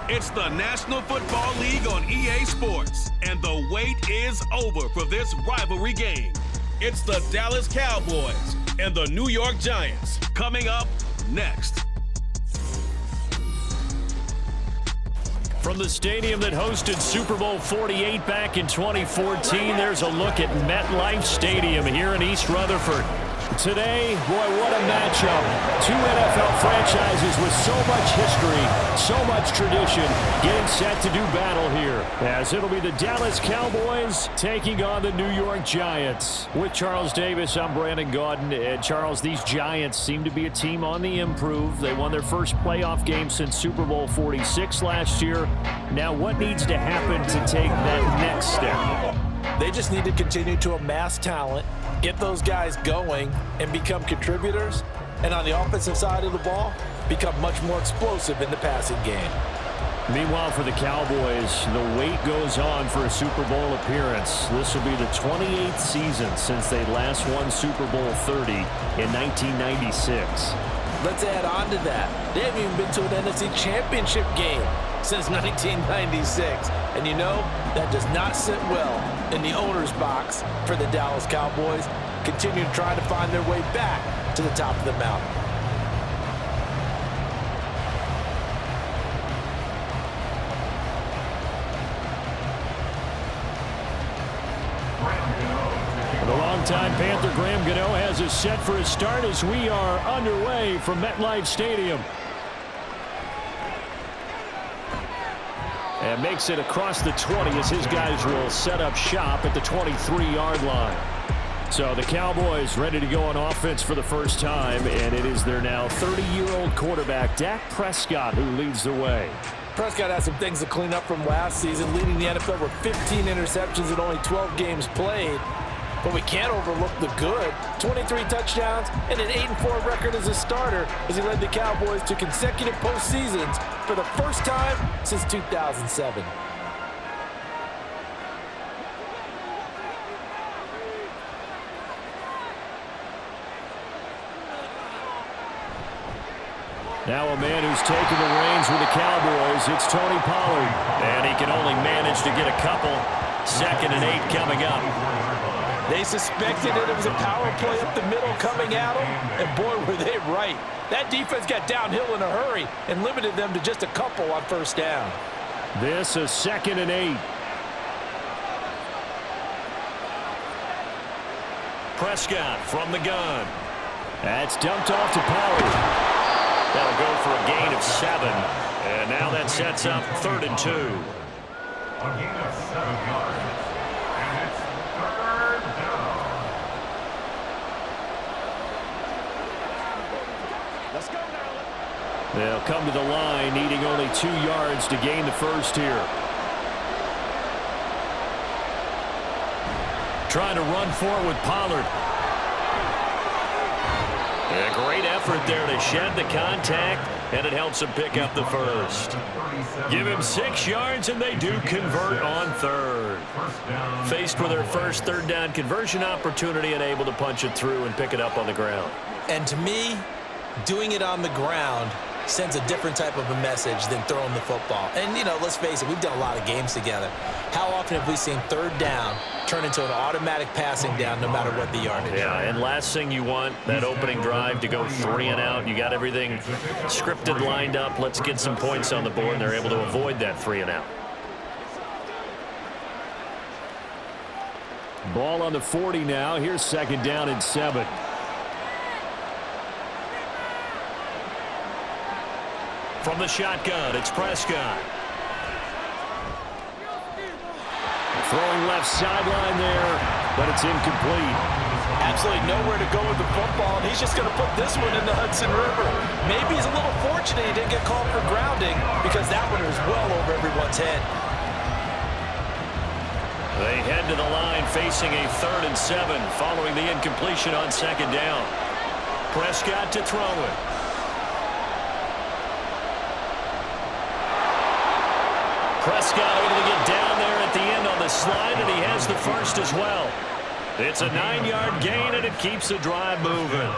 It's the National Football League on EA Sports, and the wait is over for this rivalry game. It's the Dallas Cowboys and the New York Giants coming up next. From the stadium that hosted Super Bowl 48 back in 2014, there's a look at MetLife Stadium here in East Rutherford. Today, boy, what a matchup. Two NFL franchises with so much history, so much tradition, getting set to do battle here. As it'll be the Dallas Cowboys taking on the New York Giants. With Charles Davis, I'm Brandon Gaudin. And Charles, these Giants seem to be a team on the improve. They won their first playoff game since Super Bowl 46 last year. Now, what needs to happen to take that next step? They just need to continue to amass talent, get those guys going, and become contributors. And on the offensive side of the ball, become much more explosive in the passing game. Meanwhile, for the Cowboys, the wait goes on for a Super Bowl appearance. This will be the 28th season since they last won Super Bowl 30 in 1996. Let's add on to that. They haven't even been to an NFC Championship game since 1996. And you know, that does not sit well in the owner's box for the Dallas Cowboys, continue to try to find their way back to the top of the mountain. The longtime Panther Graham Gano has us set for his start as we are underway from MetLife Stadium. And makes it across the 20 as his guys will set up shop at the 23-yard line. So the Cowboys ready to go on offense for the first time, and it is their now 30-year-old quarterback, Dak Prescott, who leads the way. Prescott has some things to clean up from last season, leading the NFL with 15 interceptions in only 12 games played. But we can't overlook the good. 23 touchdowns and an 8-4 record as a starter as he led the Cowboys to consecutive postseasons for the first time since 2007. Now a man who's taken the reins with the Cowboys, it's Tony Pollard. And he can only manage to get a couple. 2nd and 8 coming up. They suspected it was a power play up the middle coming at them, and boy, were they right. That defense got downhill in a hurry and limited them to just a couple on first down. This is 2nd and 8. Prescott from the gun. That's dumped off to Pollard. That'll go for a gain of 7. And now that sets up 3rd and 2. A gain of 7 yards. And it's 3rd down. Let's go now. They'll come to the line, needing only 2 yards to gain the first here. Trying to run forward with Pollard. A great effort there to shed the contact, and it helps him pick up the first. Give him 6 yards, and they do convert on 3rd. Faced with their first 3rd down conversion opportunity and able to punch it through and pick it up on the ground. And to me, doing it on the ground sends a different type of a message than throwing the football. And, you know, let's face it, we've done a lot of games together. How often have we seen 3rd down turn into an automatic passing down no matter what the yardage? Yeah, and last thing you want, that opening drive to go 3 and out. You got everything scripted, lined up. Let's get some points on the board, and they're able to avoid that 3 and out. Ball on the 40 now. Here's 2nd down and 7. From the shotgun, it's Prescott. Throwing left sideline there, but it's incomplete. Absolutely nowhere to go with the football, and he's just going to put this one in the Hudson River. Maybe he's a little fortunate he didn't get called for grounding, because that one was well over everyone's head. They head to the line facing a 3rd and 7 following the incompletion on 2nd down. Prescott to throw it. Prescott able to get down there at the end on the slide, and he has the first as well. It's a 9-yard gain, and it keeps the drive moving.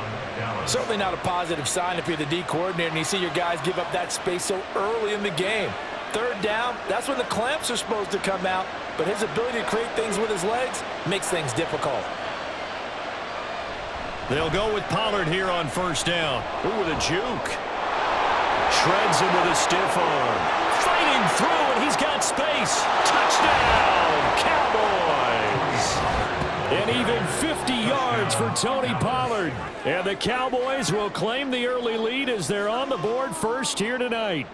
Certainly not a positive sign if you're the D coordinator and you see your guys give up that space so early in the game. Third down, that's when the clamps are supposed to come out, but his ability to create things with his legs makes things difficult. They'll go with Pollard here on first down. Ooh, with a juke. Shreds him with a stiff arm. Fighting through, and he's got space. Touchdown, Cowboys! And even 50 yards for Tony Pollard. And the Cowboys will claim the early lead as they're on the board first here tonight.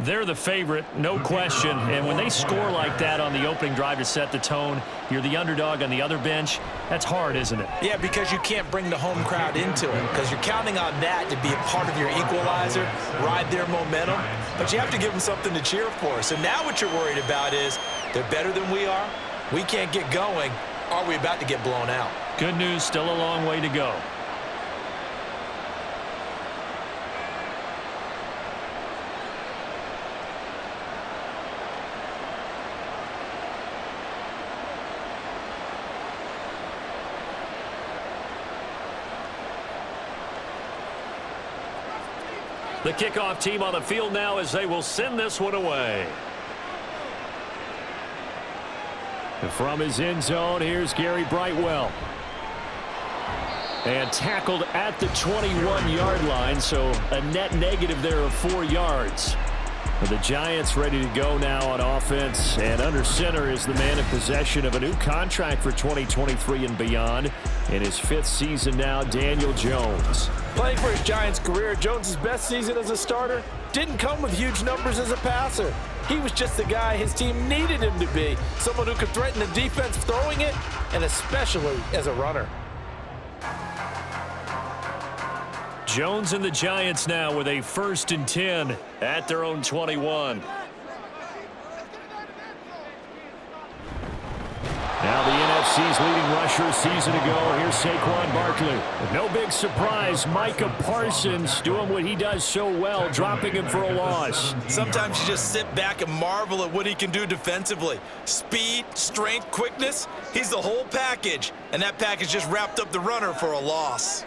They're the favorite, no question. And when they score like that on the opening drive to set the tone, you're the underdog on the other bench. That's hard, isn't it? Yeah, because you can't bring the home crowd into it, because you're counting on that to be a part of your equalizer, ride their momentum. But you have to give them something to cheer for. So now what you're worried about is they're better than we are. We can't get going. Are we about to get blown out? Good news, still a long way to go. The kickoff team on the field now as they will send this one away. And from his end zone, here's Gary Brightwell. And tackled at the 21-yard line, so a net negative there of 4 yards. But the Giants ready to go now on offense, and under center is the man in possession of a new contract for 2023 and beyond. In his 5th season now, Daniel Jones. Playing for his Giants career, Jones' best season as a starter didn't come with huge numbers as a passer. He was just the guy his team needed him to be, someone who could threaten the defense throwing it, and especially as a runner. Jones and the Giants now with a 1st and 10 at their own 21. Now the NFC's leading rusher a season ago. Here's Saquon Barkley. No big surprise, Micah Parsons doing what he does so well, dropping him for a loss. Sometimes you just sit back and marvel at what he can do defensively. Speed, strength, quickness, he's the whole package. And that package just wrapped up the runner for a loss.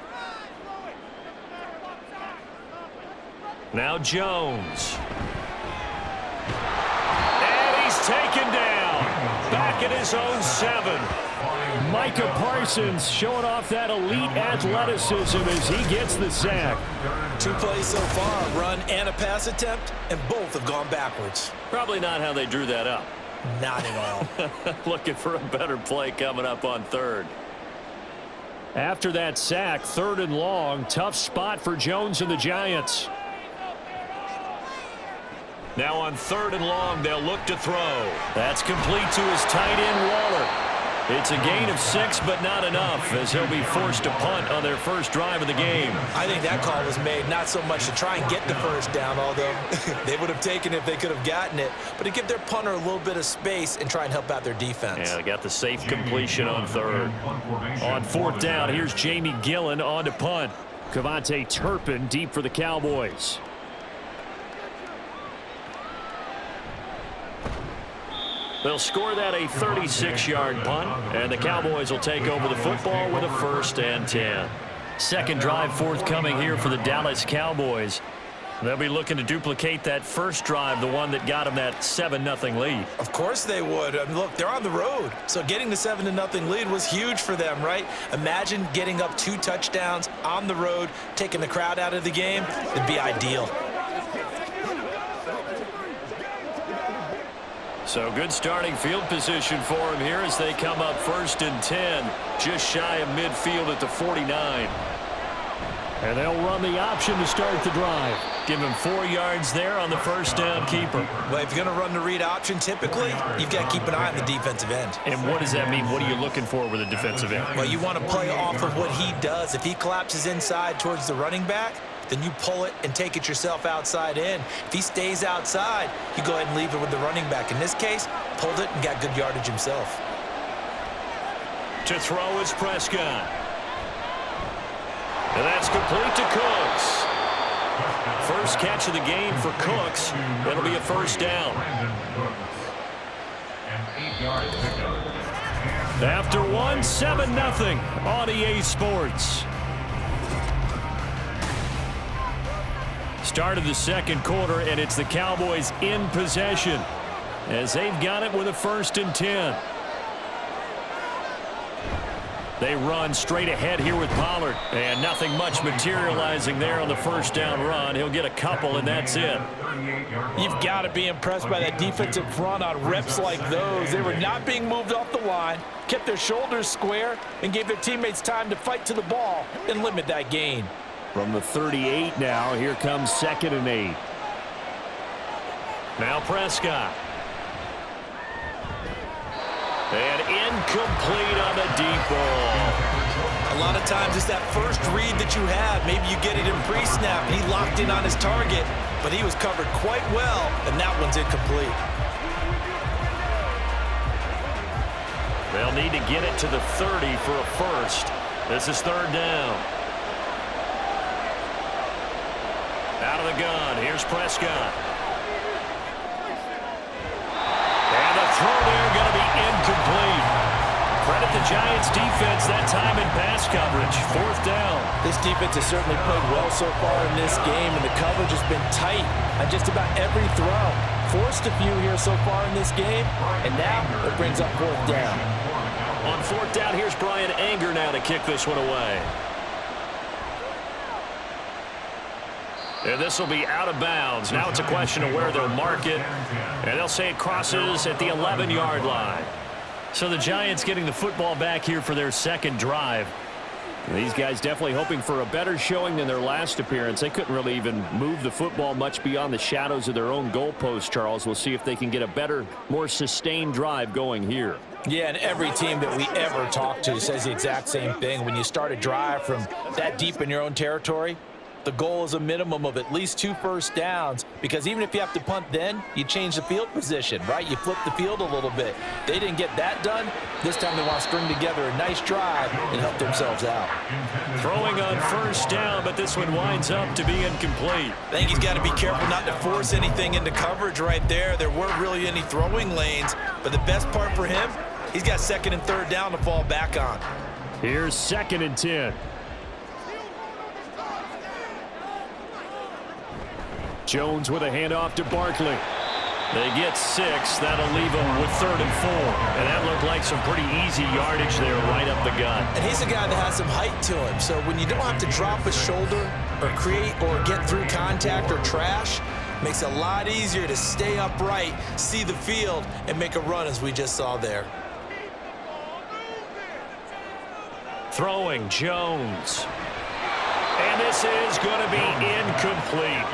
Now Jones. And he's taken down. Back at his own 7. Micah Parsons showing off that elite athleticism as he gets the sack. 2 plays so far, a run and a pass attempt, and both have gone backwards. Probably not how they drew that up. Not at all. Looking for a better play coming up on 3rd. After that sack, 3rd and long, tough spot for Jones and the Giants. Now on 3rd and long, they'll look to throw. That's complete to his tight end, Waller. It's a gain of 6, but not enough, as he'll be forced to punt on their first drive of the game. I think that call was made not so much to try and get the first down, although they would have taken it if they could have gotten it, but to give their punter a little bit of space and try and help out their defense. Yeah, they got the safe completion on 3rd. On 4th down, here's Jamie Gillen on to punt. Cavante Turpin deep for the Cowboys. They'll score that a 36-yard punt, and the Cowboys will take over the football with a 1st and 10. Second drive forthcoming here for the Dallas Cowboys. They'll be looking to duplicate that first drive, the one that got them that 7-0 lead. Of course they would. I mean, look, they're on the road, so getting the 7-0 lead was huge for them, right? Imagine getting up 2 touchdowns on the road, taking the crowd out of the game. It'd be ideal. So good starting field position for him here as they come up 1st and 10, just shy of midfield at the 49. And they'll run the option to start the drive. Give him 4 yards there on the first down keeper. Well, if you're going to run the read option, typically, you've got to keep an eye on the defensive end. And what does that mean? What are you looking for with a defensive end? Well, you want to play off of what he does. If he collapses inside towards the running back, then you pull it and take it yourself outside in. If he stays outside, you go ahead and leave it with the running back. In this case, pulled it and got good yardage himself. To throw is Prescott. And that's complete to Cooks. First catch of the game for Cooks. That'll be a 1st down. After one, 7-0 on EA Sports. Start of the second quarter, and it's the Cowboys in possession as they've got it with a 1st and 10. They run straight ahead here with Pollard, and nothing much materializing there on the 1st down run. He'll get a couple, and that's it. You've got to be impressed by that defensive front on reps like those. They were not being moved off the line, kept their shoulders square, and gave their teammates time to fight to the ball and limit that gain. From the 38 now, here comes 2nd and 8. Now Prescott. And incomplete on the deep ball. A lot of times it's that first read that you have. Maybe you get it in pre-snap, and he locked in on his target, but he was covered quite well, and that one's incomplete. They'll need to get it to the 30 for a first. This is 3rd down. Out of the gun, here's Prescott. And the throw there going to be incomplete. Credit the Giants defense that time in pass coverage. 4th down. This defense has certainly played well so far in this game, and the coverage has been tight on just about every throw. Forced a few here so far in this game, and now it brings up 4th down. On 4th down, here's Brian Anger now to kick this one away. And this will be out of bounds. Now it's a question of where they'll mark it. And they'll say it crosses at the 11-yard line. So the Giants getting the football back here for their 2nd drive. And these guys definitely hoping for a better showing than their last appearance. They couldn't really even move the football much beyond the shadows of their own goalpost, Charles. We'll see if they can get a better, more sustained drive going here. Yeah, and every team that we ever talk to says the exact same thing. When you start a drive from that deep in your own territory, the goal is a minimum of at least 2 first downs, because even if you have to punt then, you change the field position, right? You flip the field a little bit. They didn't get that done. This time they want to string together a nice drive and help themselves out. Throwing on 1st down, but this one winds up to be incomplete. I think he's got to be careful not to force anything into coverage right there. There weren't really any throwing lanes, but the best part for him, he's got 2nd and 3rd down to fall back on. Here's 2nd and 10. Jones with a handoff to Barkley. They get 6. That'll leave them with 3rd and 4. And that looked like some pretty easy yardage there right up the gut. And he's a guy that has some height to him. So when you don't have to drop a shoulder or create or get through contact or trash, makes it a lot easier to stay upright, see the field, and make a run as we just saw there. Throwing Jones. And this is going to be incomplete.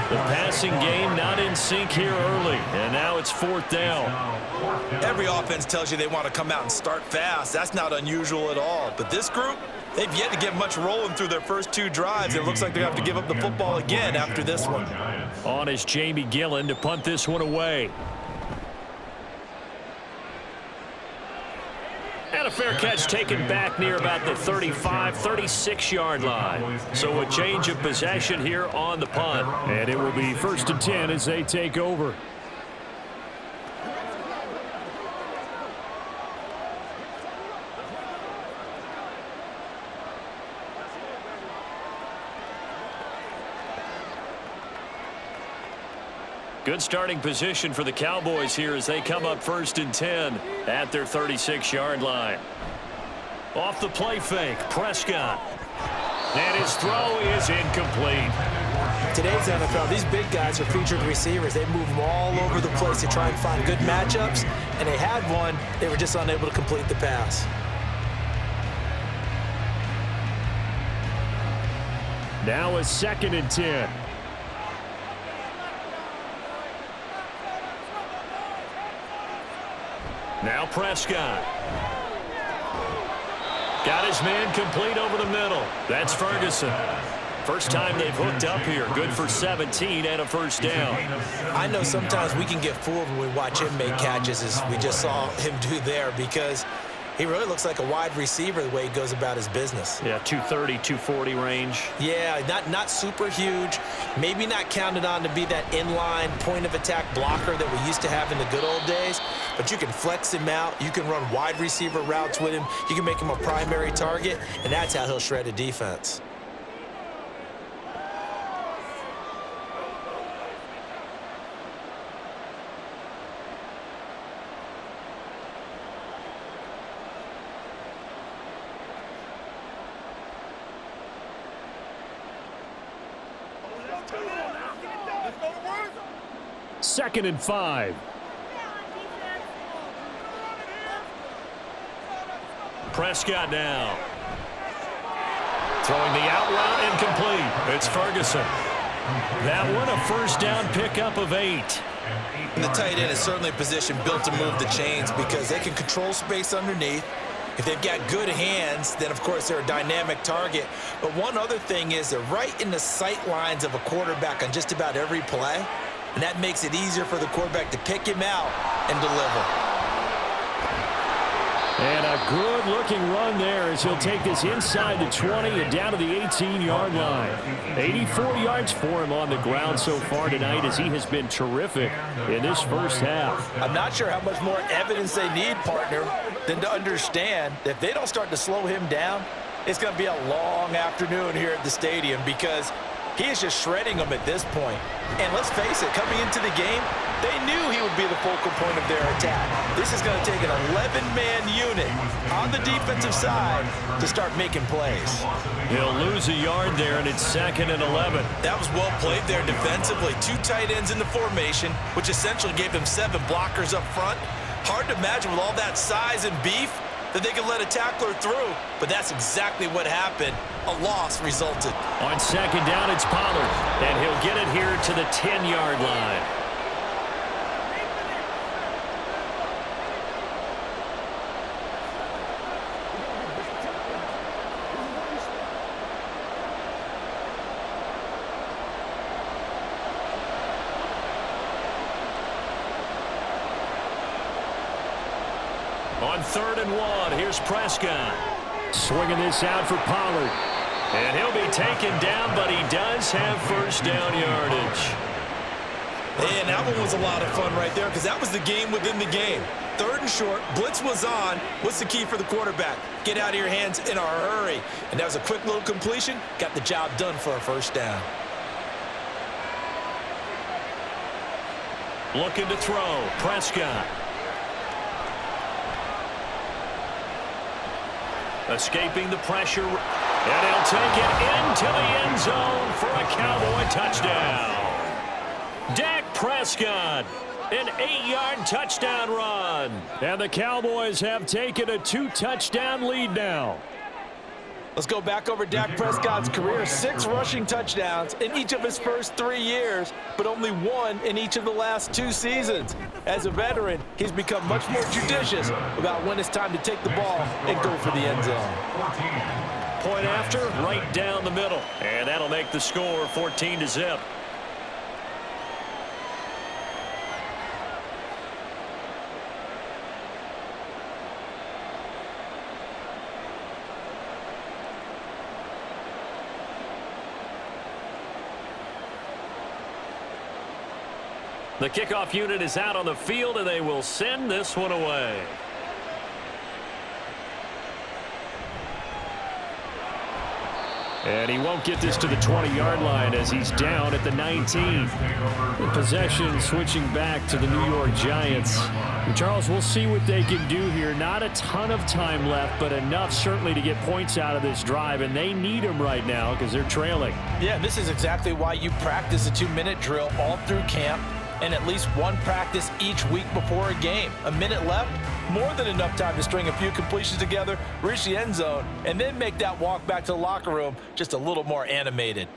The passing game not in sync here early. And now it's 4th down. Every offense tells you they want to come out and start fast. That's not unusual at all. But this group, they've yet to get much rolling through their first 2 drives. It looks like they have to give up the football again after this one. On is Jamie Gillen to punt this one away. And a fair catch taken back near about the 35, 36-yard line. So a change of possession here on the punt. And it will be 1st and 10 as they take over. Good starting position for the Cowboys here as they come up 1st and 10 at their 36-yard line. Off the play fake, Prescott. And his throw is incomplete. Today's NFL, these big guys are featured receivers. They move them all over the place to try and find good matchups, and they had one. They were just unable to complete the pass. Now a 2nd and 10. Now Prescott. Got his man complete over the middle. That's Ferguson. First time they've hooked up here. Good for 17 and a 1st down. I know sometimes we can get fooled when we watch him make catches, as we just saw him do there, because he really looks like a wide receiver the way he goes about his business. Yeah, 230, 240 range. Yeah, not super huge. Maybe not counted on to be that inline point-of-attack blocker that we used to have in the good old days. But you can flex him out. You can run wide receiver routes with him. You can make him a primary target, and that's how he'll shred a defense. 2nd and 5. Prescott now. Throwing the out route incomplete. It's Ferguson. That one a first down pickup of 8. And the tight end is certainly a position built to move the chains because they can control space underneath. If they've got good hands, then of course they're a dynamic target. But one other thing is they're right in the sight lines of a quarterback on just about every play. And that makes it easier for the quarterback to pick him out and deliver. And a good-looking run there as he'll take this inside the 20 and down to the 18-yard line. 84 yards for him on the ground so far tonight as he has been terrific in this first half. I'm not sure how much more evidence they need, partner, than to understand that if they don't start to slow him down, it's going to be a long afternoon here at the stadium because he is just shredding them at this point. And let's face it, coming into the game, they knew he would be the focal point of their attack. This is going to take an 11-man unit on the defensive side to start making plays. He'll lose a yard there, and it's 2nd and 11. That was well played there defensively. 2 tight ends in the formation, which essentially gave them 7 blockers up front. Hard to imagine with all that size and beef that they could let a tackler through, but that's exactly what happened. A loss resulted. On 2nd down, it's Pollard, and he'll get it here to the 10-yard line. On 3rd and 1, here's Prescott. Swinging this out for Pollard. And he'll be taken down, but he does have first down yardage. And that one was a lot of fun right there because that was the game within the game. 3rd and short, blitz was on. What's the key for the quarterback? Get out of your hands in a hurry. And that was a quick little completion. Got the job done for a first down. Looking to throw, Prescott. Escaping the pressure, and he'll take it into the end zone for a Cowboy touchdown. Dak Prescott, an 8-yard touchdown run. And the Cowboys have taken a 2-touchdown lead now. Let's go back over Dak Prescott's career. 6 rushing touchdowns in each of his first 3 years, but only 1 in each of the last 2 seasons. As a veteran, he's become much more judicious about when it's time to take the ball and go for the end zone. Point after, right down the middle. And that'll make the score 14-0. The kickoff unit is out on the field, and they will send this one away. And he won't get this to the 20-yard line as he's down at the 19. The possession switching back to the New York Giants. And Charles, we'll see what they can do here. Not a ton of time left, but enough certainly to get points out of this drive, and they need them right now because they're trailing. Yeah, this is exactly why you practice a 2-minute drill all through camp and at least 1 practice each week before a game. A minute left, more than enough time to string a few completions together, reach the end zone, and then make that walk back to the locker room just a little more animated.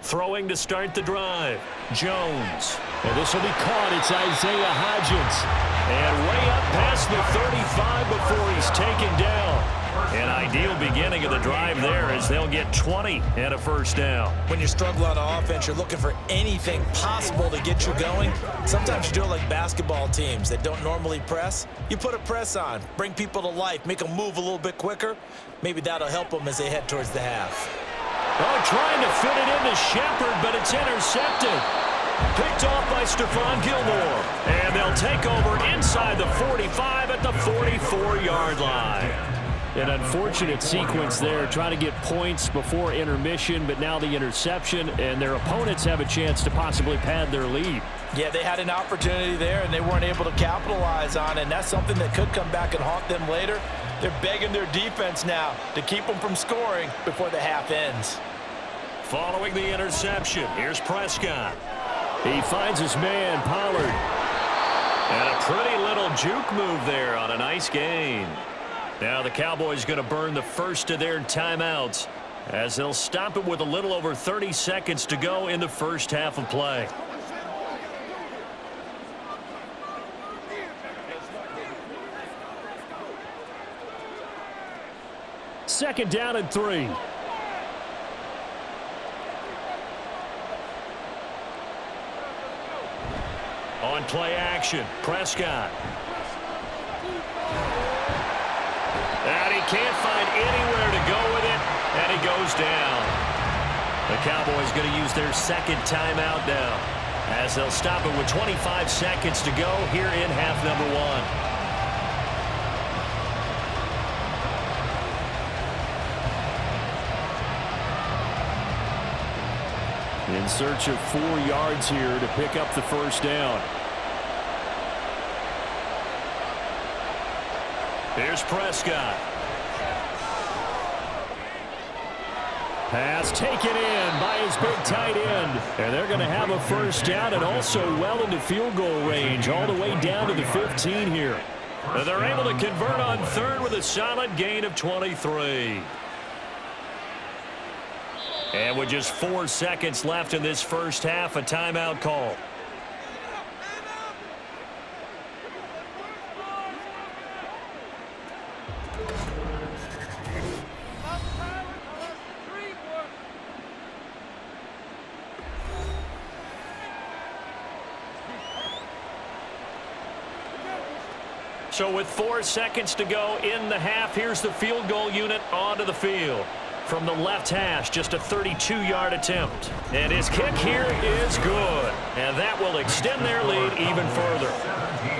Throwing to start the drive, Jones. And this will be caught. It's Isaiah Hodgins. And way up past the 35 before he's taken down. An ideal beginning of the drive there as they'll get 20 and a first down. When you're struggling on offense, you're looking for anything possible to get you going. Sometimes you do it like basketball teams that don't normally press. You put a press on, bring people to life, make them move a little bit quicker. Maybe that'll help them as they head towards the half. Oh, trying to fit it into Shepard, but it's intercepted. Picked off by Stephon Gilmore. And they'll take over inside the 45 at the 44-yard line. An unfortunate sequence there, trying to get points before intermission, but now the interception, and their opponents have a chance to possibly pad their lead. Yeah, they had an opportunity there, and they weren't able to capitalize on it, and that's something that could come back and haunt them later. They're begging their defense now to keep them from scoring before the half ends. following the interception. Here's Prescott. He finds his man, Pollard. And a pretty little juke move there on a nice gain. Now the Cowboys going to burn the first of their timeouts as they'll stop it with a little over 30 seconds to go in the first half of play. Second down and 3. On play action, Prescott. And he can't find anywhere to go with it, and he goes down. The Cowboys going to use their second timeout now as they'll stop it with 25 seconds to go here in half number 1. In search of 4 yards here to pick up the first down. Here's Prescott. Pass taken in by his big tight end. And they're going to have a first down and also well into field goal range all the way down to the 15 here. And they're able to convert on third with a solid gain of 23. And with just 4 seconds left in this first half, a timeout call. So with 4 seconds to go in the half, here's the field goal unit onto the field. From the left hash, just a 32-yard attempt. And his kick here is good. And that will extend their lead even further.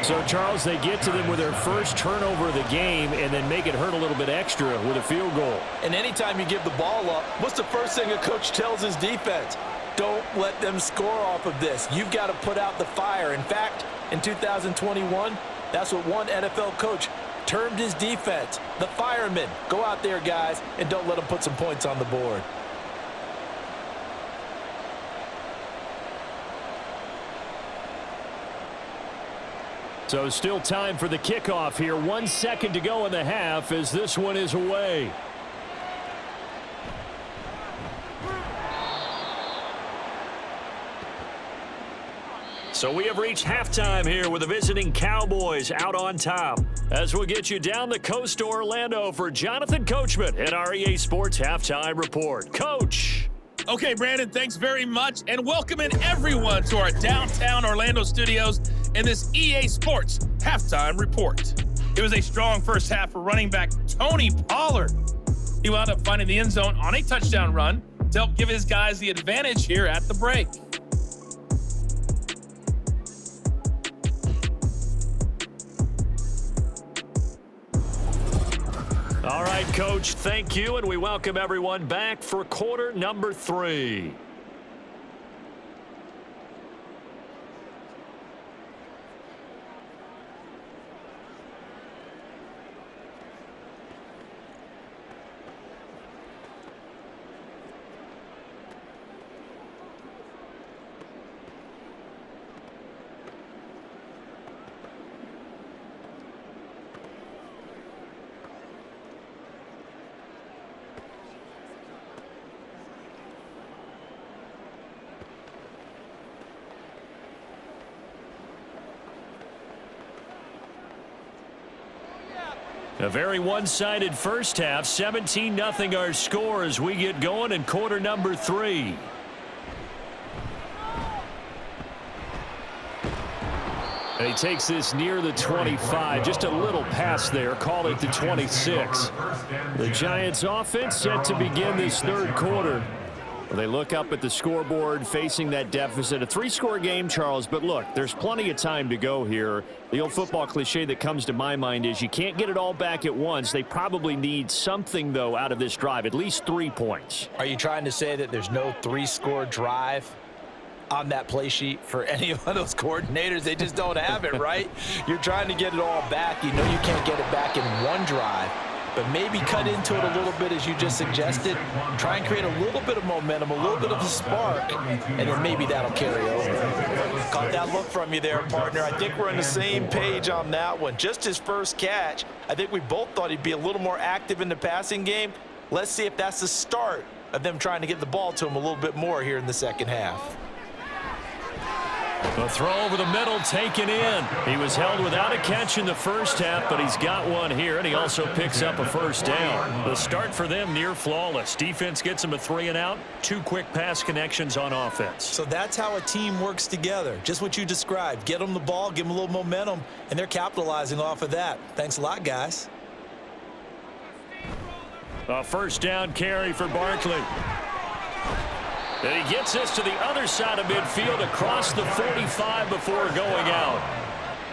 So, Charles, they get to them with their first turnover of the game and then make it hurt a little bit extra with a field goal. And anytime you give the ball up, what's the first thing a coach tells his defense? Don't let them score off of this. You've got to put out the fire. In fact, in 2021, that's what one NFL coach termed his defense, the firemen. Go out there, guys, and don't let them put some points on the board. So still time for the kickoff here. 1 second to go in the half as this one is away. So we have reached halftime here with the visiting Cowboys out on top. As we'll get you down the coast to Orlando for Jonathan Coachman at our EA Sports Halftime Report. Coach. Okay, Brandon, thanks very much, and welcoming everyone to our downtown Orlando studios in this EA Sports Halftime Report. It was a strong first half for running back Tony Pollard. He wound up finding the end zone on a touchdown run to help give his guys the advantage here at the break. All right, Coach, thank you, and we welcome everyone back for quarter number 3. A very one-sided first half. 17-0 our score as we get going in quarter number 3. And he takes this near the 25. Just a little pass there. Call it the 26. The Giants offense set to begin this third quarter. They look up at the scoreboard facing that deficit. A 3-score game, Charles, but look, there's plenty of time to go here. The old football cliche that comes to my mind is you can't get it all back at once. They probably need something, though, out of this drive, at least 3 points. Are you trying to say that there's no 3-score drive on that play sheet for any of those coordinators? They just don't have it, right? You're trying to get it all back. You know you can't get it back in one drive. but maybe cut into it a little bit as you just suggested. Try and create a little bit of momentum, a little bit of a spark, and then maybe that'll carry over. Caught that look from you there, partner. I think we're on the same page on that one. Just his first catch, I think we both thought he'd be a little more active in the passing game. Let's see if that's the start of them trying to get the ball to him a little bit more here in the second half. The throw over the middle taken in. He was held without a catch in the first half, but he's got one here, and he also picks up a first down. The start for them near flawless. Defense gets him a 3 and out. 2 quick pass connections on offense. So that's how a team works together. Just what you described. Get them the ball, give them a little momentum, and they're capitalizing off of that. Thanks a lot, guys. A first down carry for Barkley. And he gets this to the other side of midfield across the 45 before going out.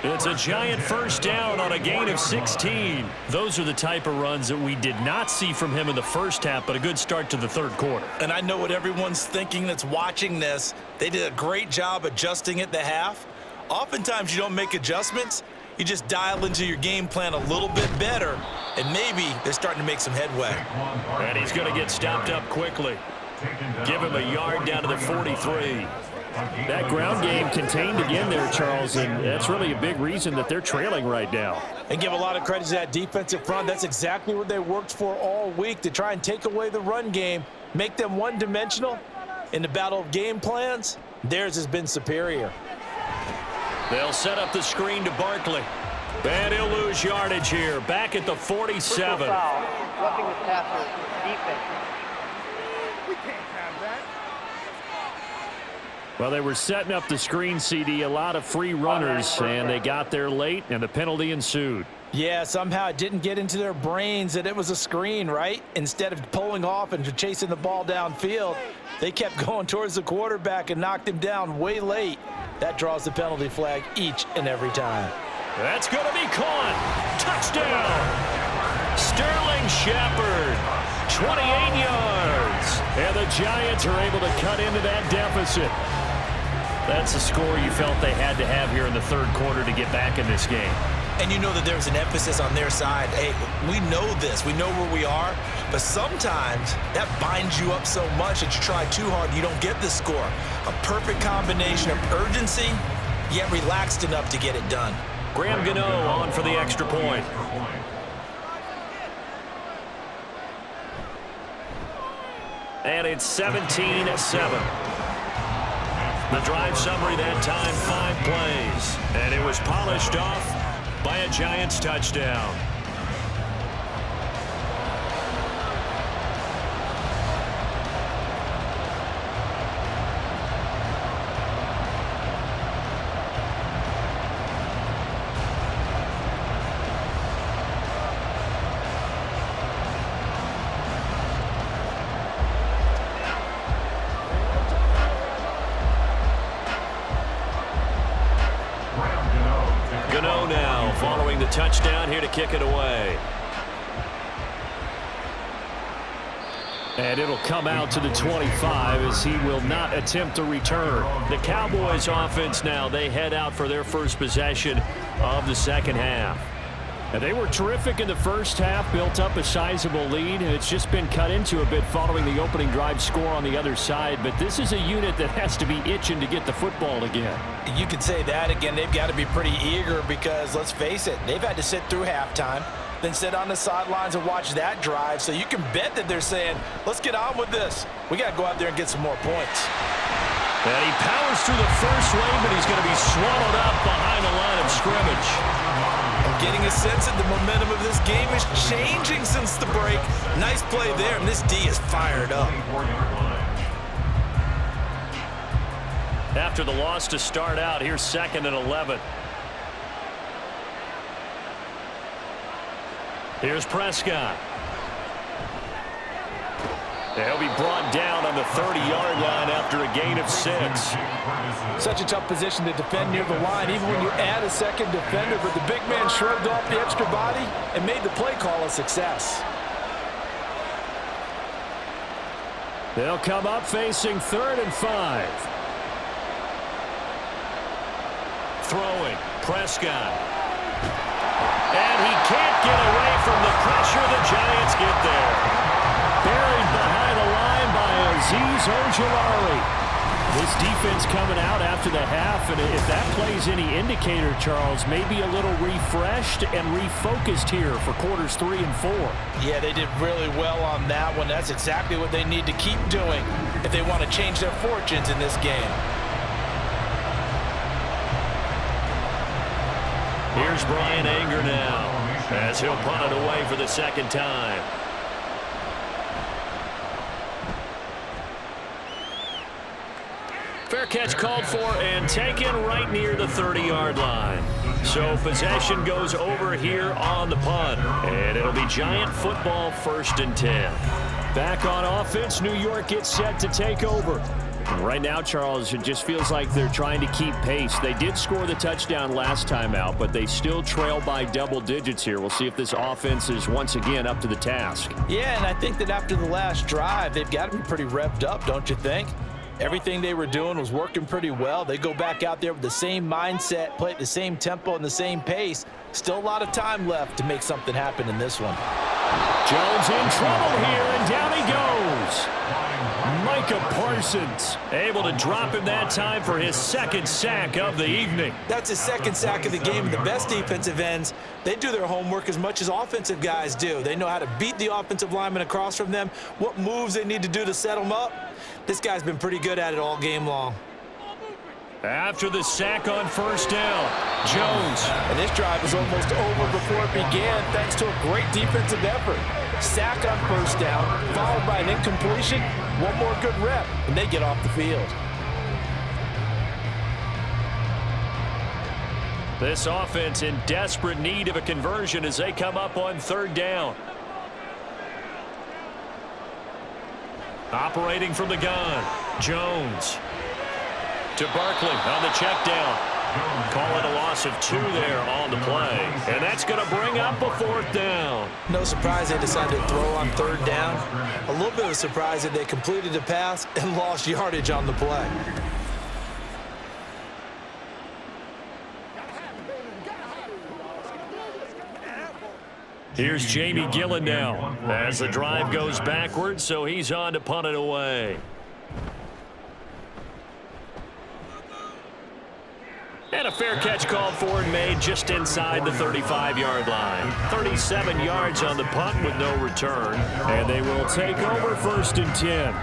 It's a giant first down on a gain of 16. Those are the type of runs that we did not see from him in the first half, but a good start to the third quarter. And I know what everyone's thinking that's watching this. They did a great job adjusting at the half. Oftentimes you don't make adjustments. You just dial into your game plan a little bit better, and maybe they're starting to make some headway. And he's going to get stopped up quickly. Give him a yard down to the 43. That ground game contained again there, Charles, and that's really a big reason that they're trailing right now. And give a lot of credit to that defensive front. That's exactly what they worked for all week, to try and take away the run game, make them one-dimensional. In the battle of game plans, theirs has been superior. They'll set up the screen to Barkley. And he'll lose yardage here, back at the 47. Roughing the passer defense. Well, they were setting up the screen, CD, a lot of free runners, and they got there late, and the penalty ensued. Yeah, somehow it didn't get into their brains that it was a screen, right? Instead of pulling off and chasing the ball downfield, they kept going towards the quarterback and knocked him down way late. That draws the penalty flag each and every time. That's going to be caught. Touchdown. Sterling Shepard, 28 yards. And the Giants are able to cut into that deficit. That's the score you felt they had to have here in the third quarter to get back in this game. And you know that there's an emphasis on their side. Hey, we know this. We know where we are. But sometimes that binds you up so much that you try too hard, you don't get the score. A perfect combination of urgency, yet relaxed enough to get it done. Graham Gano on for the extra point. And it's 17-7. The drive summary that time, 5 plays. And it was polished off by a Giants touchdown. Gano now following the touchdown here to kick it away. And it'll come out to the 25 as he will not attempt to return. The Cowboys offense now, they head out for their first possession of the second half. And they were terrific in the first half, built up a sizable lead, and it's just been cut into a bit following the opening drive score on the other side. But this is a unit that has to be itching to get the football again. You could say that again. They've got to be pretty eager because, let's face it, they've had to sit through halftime, then sit on the sidelines and watch that drive. So you can bet that they're saying, let's get on with this. We got to go out there and get some more points. And he powers through the first wave, but he's going to be swallowed up behind the line of scrimmage. I'm getting a sense that the momentum of this game is changing since the break. Nice play there, and this D is fired up. After the loss to start out, here's 2nd and 11. Here's Prescott. He'll be brought down on the 30-yard line after a gain of 6. Such a tough position to defend near the line, even when you add a second defender, but the big man shrugged off the extra body and made the play call a success. They'll come up facing 3rd and 5. Throwing, Prescott. And he can't get away from the pressure. The Giants get there. Buried behind the line by Azeez Ojulari. This defense coming out after the half, and if that plays any indicator, Charles, maybe a little refreshed and refocused here for quarters 3 and 4. Yeah, they did really well on that one. That's exactly what they need to keep doing if they want to change their fortunes in this game. Here's Brian Anger now as he'll punt it away for the second time. Fair catch called for and taken right near the 30-yard line. So possession goes over here on the punt. And it'll be Giant football 1st and 10. Back on offense, New York gets set to take over. Right now, Charles, it just feels like they're trying to keep pace. They did score the touchdown last time out, but they still trail by double digits here. We'll see if this offense is once again up to the task. Yeah, and I think that after the last drive, they've got to be pretty revved up, don't you think? Everything they were doing was working pretty well. They go back out there with the same mindset, play at the same tempo and the same pace. Still a lot of time left to make something happen in this one. Jones in trouble here, and down he goes. Micah Parsons able to drop him that time for his 2nd sack of the evening. That's his 2nd sack of the game. The best defensive ends, they do their homework as much as offensive guys do. They know how to beat the offensive lineman across from them, what moves they need to do to set them up. This guy's been pretty good at it all game long. After the sack on 1st down, Jones. And this drive was almost over before it began thanks to a great defensive effort. Sack on 1st down, followed by an incompletion. One more good rep, and they get off the field. This offense in desperate need of a conversion as they come up on 3rd down. Operating from the gun, Jones. To Barkley on the check down. Call it a loss of 2 there on the play. And that's going to bring up a 4th down. No surprise they decided to throw on 3rd down. A little bit of a surprise that they completed the pass and lost yardage on the play. Here's Jamie Gillen now as the drive goes backwards, so he's on to punt it away. And a fair catch called for and made just inside the 35-yard line. 37 yards on the punt with no return. And they will take over 1st and 10.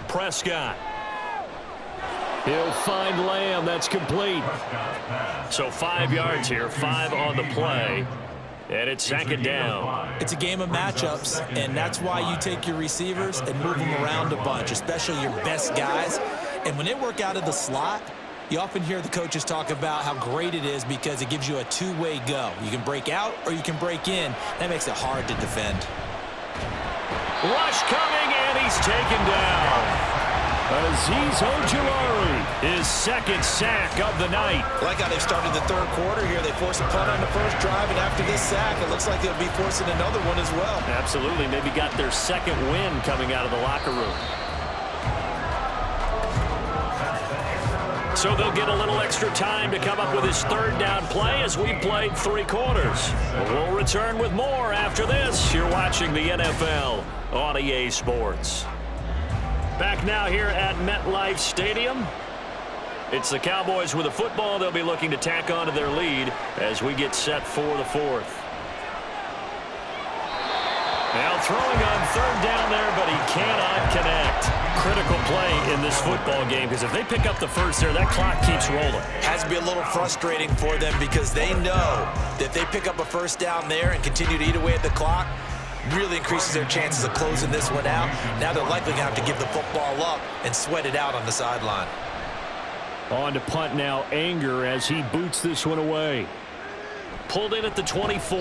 Prescott. He'll find Lamb. That's complete. So 5 yards here, 5 on the play. And it's 2nd down. It's a game of matchups, and that's why you take your receivers and move them around a bunch, especially your best guys. And when they work out of the slot, you often hear the coaches talk about how great it is because it gives you a two-way go. You can break out or you can break in. That makes it hard to defend. Rush coming, and he's taken down. Azeez Ojulari, his 2nd sack of the night. I like how they've started the 3rd quarter here. They force a punt on the 1st drive, and after this sack, it looks like they'll be forcing another one as well. Absolutely. Maybe got their 2nd win coming out of the locker room. So they'll get a little extra time to come up with his 3rd down play as we played 3 quarters. We'll return with more after this. You're watching the NFL on EA Sports. Back now here at MetLife Stadium. It's the Cowboys with a football. They'll be looking to tack on to their lead as we get set for the 4th. Now throwing on 3rd down there, but he cannot connect. Critical play in this football game because if they pick up the 1st there, that clock keeps rolling. Has to be a little frustrating for them because they know that if they pick up a 1st down there and continue to eat away at the clock, really increases their chances of closing this one out. Now they're likely going to have to give the football up and sweat it out on the sideline. On to punt now, Anger as he boots this one away. Pulled in at the 24.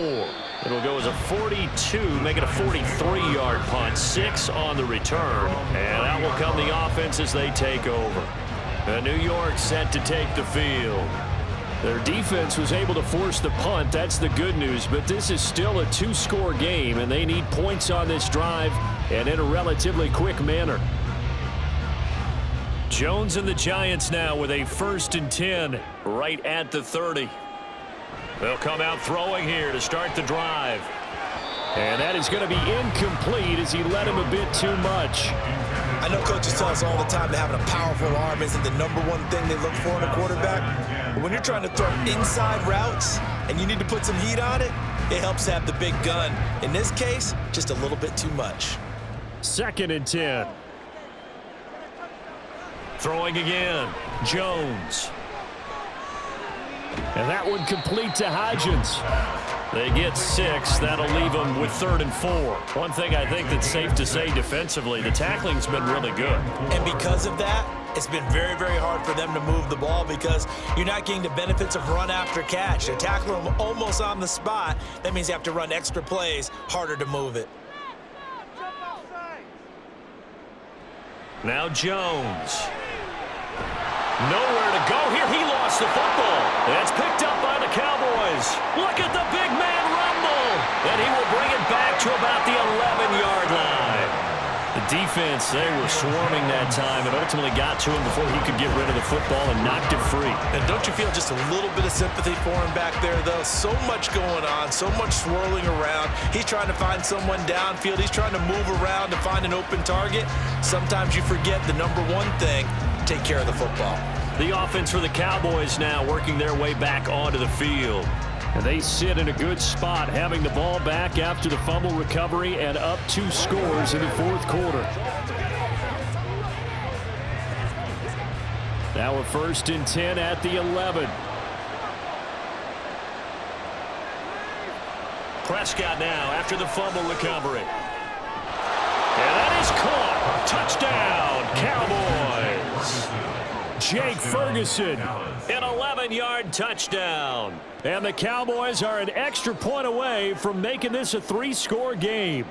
It'll go as a 42, make it a 43-yard punt. 6 on the return. And out will come the offense as they take over. New York set to take the field. Their defense was able to force the punt. That's the good news. But this is still a 2-score game, and they need points on this drive and in a relatively quick manner. Jones and the Giants now with a 1st and 10 right at the 30. They'll come out throwing here to start the drive. And that is going to be incomplete as he led him a bit too much. I know coaches tell us all the time that having a powerful arm isn't the #1 thing they look for in a quarterback. But when you're trying to throw inside routes and you need to put some heat on it, it helps have the big gun. In this case, just a little bit too much. 2nd and 10. Throwing again. Jones. And that one complete to Hodgins. They get 6. That'll leave them with 3rd and 4. One thing I think that's safe to say defensively, the tackling's been really good. And because of that, it's been very, very hard for them to move the ball because you're not getting the benefits of run after catch. They're tackling them almost on the spot. That means you have to run extra plays, harder to move it. Now Jones. Nowhere to go here. He lost the football. It's picked up by the Cowboys. Look at the big man rumble. And he will bring it back to about the 11-yard line. The defense, they were swarming that time and ultimately got to him before he could get rid of the football and knocked it free. And don't you feel just a little bit of sympathy for him back there, though? So much going on, so much swirling around. He's trying to find someone downfield. He's trying to move around to find an open target. Sometimes you forget the #1 thing, take care of the football. The offense for the Cowboys now working their way back onto the field. And they sit in a good spot, having the ball back after the fumble recovery and up 2 scores in the 4th quarter. Now a 1st and 10 at the 11. Prescott now after the fumble recovery. And that is caught. Touchdown, Cowboys. Jake Ferguson, an 11-yard touchdown. And the Cowboys are an extra point away from making this a 3-score game.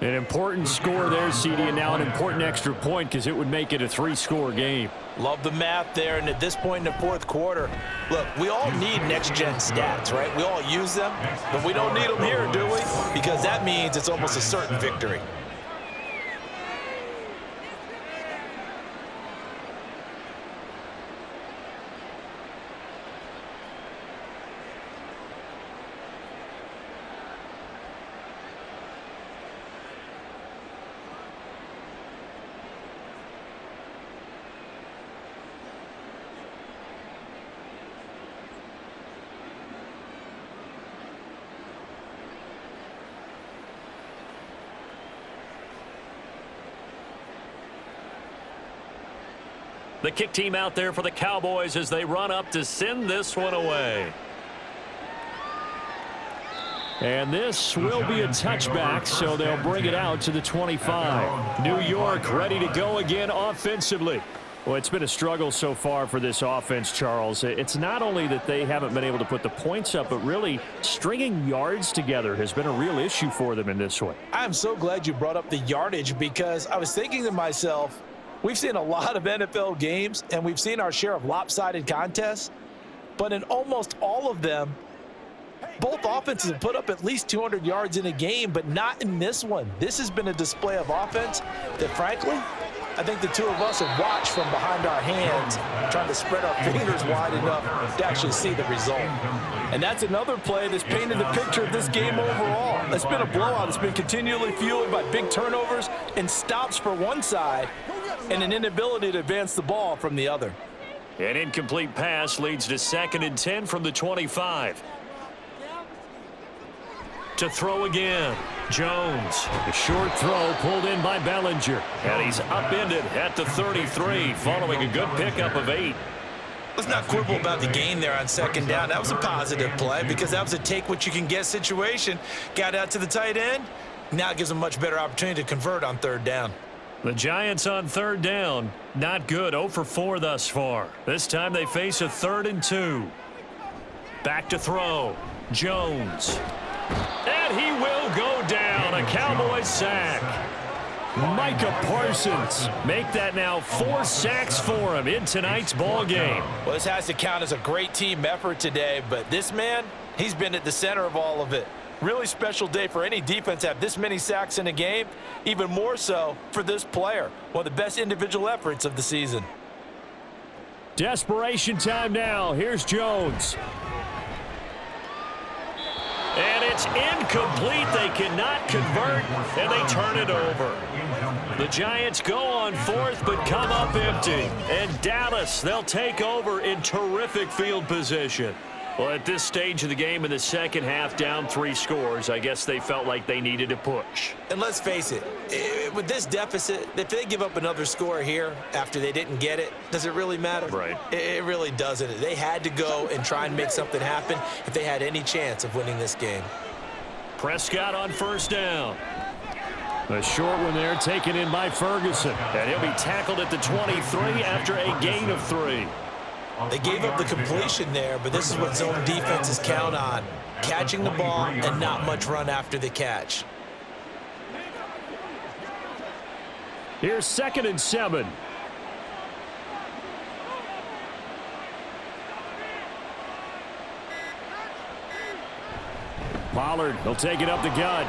An important score there, CD, and now an important extra point because it would make it a 3-score game. Love the math there, and at this point in the 4th quarter, look, we all need next-gen stats, right? We all use them, but we don't need them here, do we? Because that means it's almost a certain victory. The kick team out there for the Cowboys as they run up to send this one away. And this will be a touchback, so they'll bring it out to the 25. New York ready to go again offensively. Well, it's been a struggle so far for this offense, Charles. It's not only that they haven't been able to put the points up, but really stringing yards together has been a real issue for them in this one. I'm so glad you brought up the yardage because I was thinking to myself, we've seen a lot of NFL games, and we've seen our share of lopsided contests. But in almost all of them, both offenses have put up at least 200 yards in a game, but not in this one. This has been a display of offense that, frankly, I think the two of us have watched from behind our hands, trying to spread our fingers wide enough to actually see the result. And that's another play that's painted the picture of this game overall. It's been a blowout. It's been continually fueled by big turnovers and stops for one side and an inability to advance the ball from the other. An incomplete pass leads to 2nd and 10 from the 25. To throw again, Jones. A short throw pulled in by Bellinger. And he's upended at the 33 following a good pickup of 8. Let's not quibble about the gain there on 2nd down. That was a positive play because that was a take-what-you-can-get situation. Got out to the tight end. Now it gives them a much better opportunity to convert on 3rd down. The Giants on 3rd down. Not good. 0 for 4 thus far. This time they face a 3rd and 2. Back to throw. Jones. And he will go down. A Cowboys sack. Micah Parsons make that now 4 sacks for him in tonight's ball game. Well, this has to count as a great team effort today, but this man, he's been at the center of all of it. Really special day for any defense to have this many sacks in a game, even more so for this player. One of the best individual efforts of the season. Desperation time now. Here's Jones. And it's incomplete. They cannot convert, and they turn it over. The Giants go on 4th, but come up empty. And Dallas, they'll take over in terrific field position. Well, at this stage of the game in the second half, down 3 scores, I guess they felt like they needed a push. And let's face it, with this deficit, if they give up another score here after they didn't get it, does it really matter? Right. It really doesn't. They had to go and try and make something happen if they had any chance of winning this game. Prescott on 1st down. A short one there taken in by Ferguson. And he'll be tackled at the 23 after a gain of 3. They gave up the completion there, but this is what zone defenses count on. Catching the ball and not much run after the catch. Here's 2nd and 7. Pollard, he'll take it up the gut.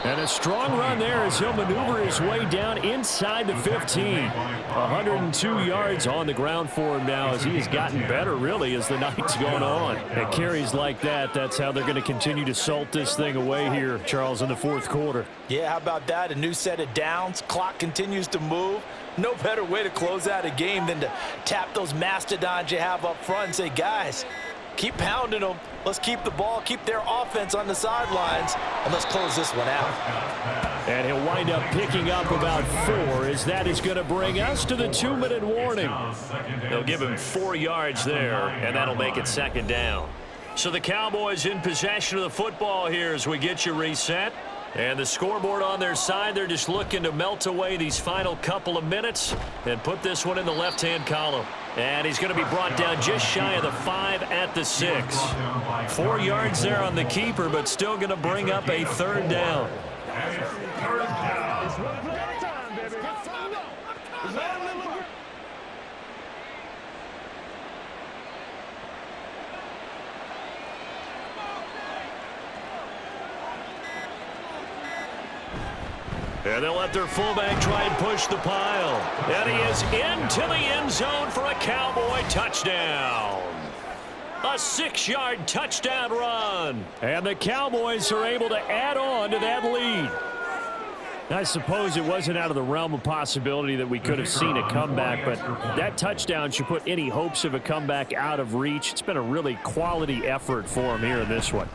And a strong run there as he'll maneuver his way down inside the 15. 102 yards on the ground for him now as he has gotten better, really, as the night's going on. And carries like that, that's how they're going to continue to salt this thing away here, Charles, in the 4th quarter. Yeah, how about that? A new set of downs. Clock continues to move. No better way to close out a game than to tap those mastodons you have up front and say, guys, keep pounding them. Let's keep the ball, keep their offense on the sidelines, and let's close this one out. And he'll wind up picking up about 4 as that is going to bring us to the 2-minute warning. They'll give him 4 yards there, and that'll make it 2nd down. So the Cowboys in possession of the football here as we get you reset. And the scoreboard on their side, they're just looking to melt away these final couple of minutes and put this one in the left-hand column. And he's going to be brought down just shy of the 5 at the 6. 4 yards there on the keeper, but still going to bring up a 3rd down. And they'll let their fullback try and push the pile. And he is into the end zone for a Cowboy touchdown. A 6-yard touchdown run. And the Cowboys are able to add on to that lead. I suppose it wasn't out of the realm of possibility that we could have seen a comeback, but that touchdown should put any hopes of a comeback out of reach. It's been a really quality effort for him here in this one.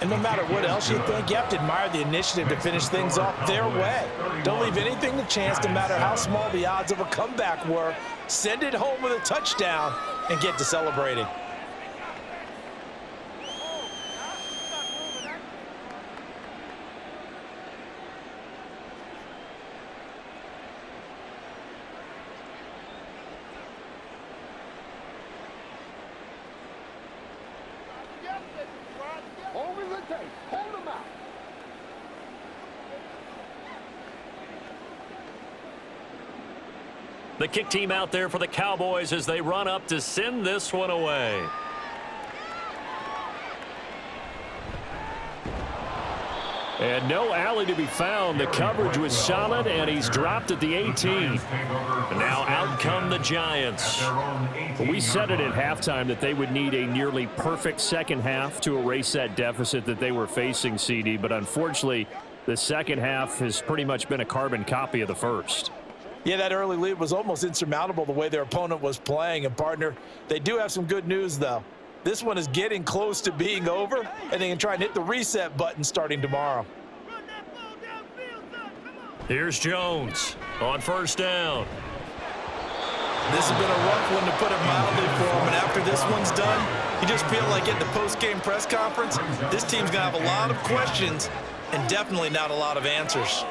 And no matter what else you think, you have to admire the initiative to finish things off their way. Don't leave anything to chance, no matter how small the odds of a comeback were. Send it home with a touchdown and get to celebrating. The kick team out there for the Cowboys as they run up to send this one away. And no alley to be found. The coverage was solid, and he's dropped at the 18. And now out come the Giants. We said it at halftime that they would need a nearly perfect second half to erase that deficit that they were facing, CD. But unfortunately, the second half has pretty much been a carbon copy of the first. Yeah, that early lead was almost insurmountable the way their opponent was playing. And, partner, they do have some good news, though. This one is getting close to being over, and they can try and hit the reset button starting tomorrow. Here's Jones on 1st down. This has been a rough one, to put it mildly, for him. And after this one's done, you just feel like at the post-game press conference, this team's going to have a lot of questions and definitely not a lot of answers.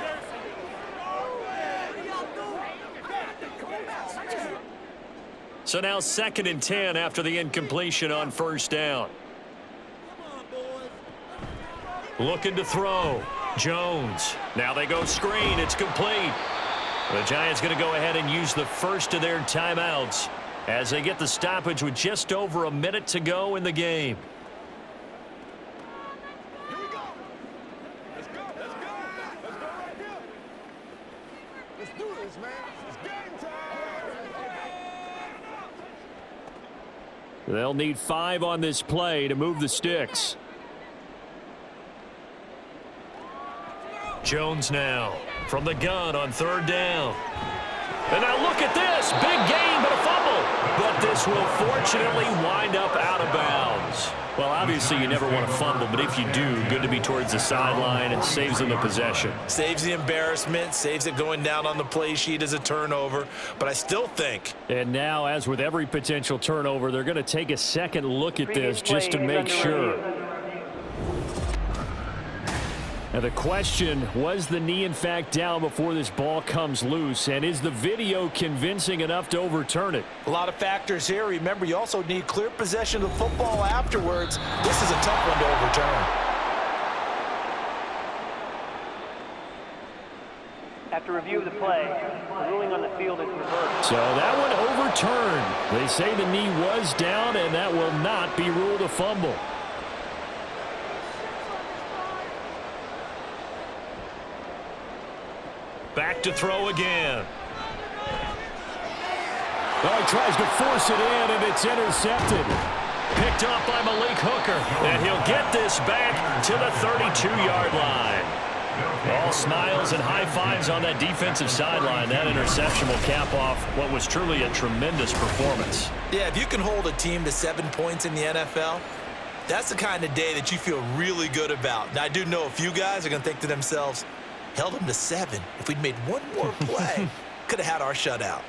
So now 2nd and 10 after the incompletion on first down. Looking to throw. Jones. Now they go screen. It's complete. The Giants going to go ahead and use the first of their timeouts as they get the stoppage with just over a minute to go in the game. Here we go. Let's go. Let's go. Let's go right here. Let's do this, man. It's game time. They'll need 5 on this play to move the sticks. Jones now from the gun on 3rd down. And now look at this. Big gain, but a fumble. But this will fortunately wind up out of bounds. Well, obviously you never want to fumble, but if you do, good to be towards the sideline. It saves them the possession. Saves the embarrassment, saves it going down on the play sheet as a turnover. But I still think. And now, as with every potential turnover, they're going to take a second look at this just to make sure. Now the question, was the knee in fact down before this ball comes loose? And is the video convincing enough to overturn it? A lot of factors here. Remember, you also need clear possession of the football afterwards. This is a tough one to overturn. After review of the play, the ruling on the field is reversed. So that one overturned. They say the knee was down, and that will not be ruled a fumble. Back to throw again. Oh, he tries to force it in, and it's intercepted. Picked up by Malik Hooker, and he'll get this back to the 32-yard line. All smiles and high fives on that defensive sideline. That interception will cap off what was truly a tremendous performance. Yeah, if you can hold a team to 7 points in the NFL, that's the kind of day that you feel really good about. Now, I do know a few guys are going to think to themselves, held them to 7. If we'd made one more play, could have had our shutout.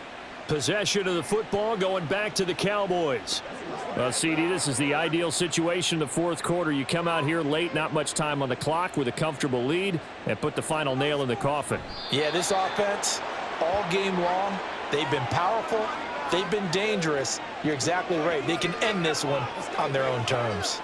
Possession of the football going back to the Cowboys. Well, CD, this is the ideal situation in the 4th quarter. You come out here late, not much time on the clock with a comfortable lead, and put the final nail in the coffin. Yeah, this offense, all game long, they've been powerful. They've been dangerous. You're exactly right. They can end this one on their own terms.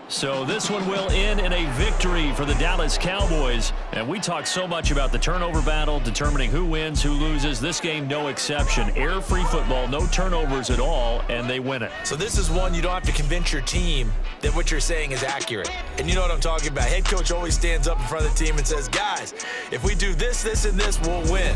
So this one will end in a victory for the Dallas Cowboys. And we talked so much about the turnover battle, determining who wins, who loses. This game, no exception. Error-free football, no turnovers at all, and they win it. So this is one you don't have to convince your team that what you're saying is accurate. And you know what I'm talking about. Head coach always stands up in front of the team and says, guys, if we do this, this, and this, we'll win.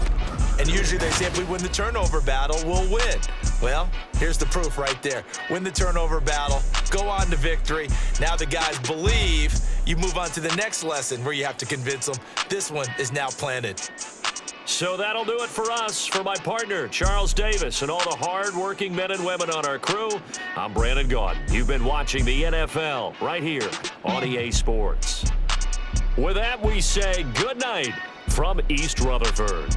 And usually they say if we win the turnover battle, we'll win. Well, here's the proof right there. Win the turnover battle, go on to victory. Now the guys believe. You move on to the next lesson where you have to convince them. This one is now planted. So that'll do it for us. For my partner, Charles Davis, and all the hard-working men and women on our crew, I'm Brandon Gaudin. You've been watching the NFL right here on EA Sports. With that, we say good night from East Rutherford.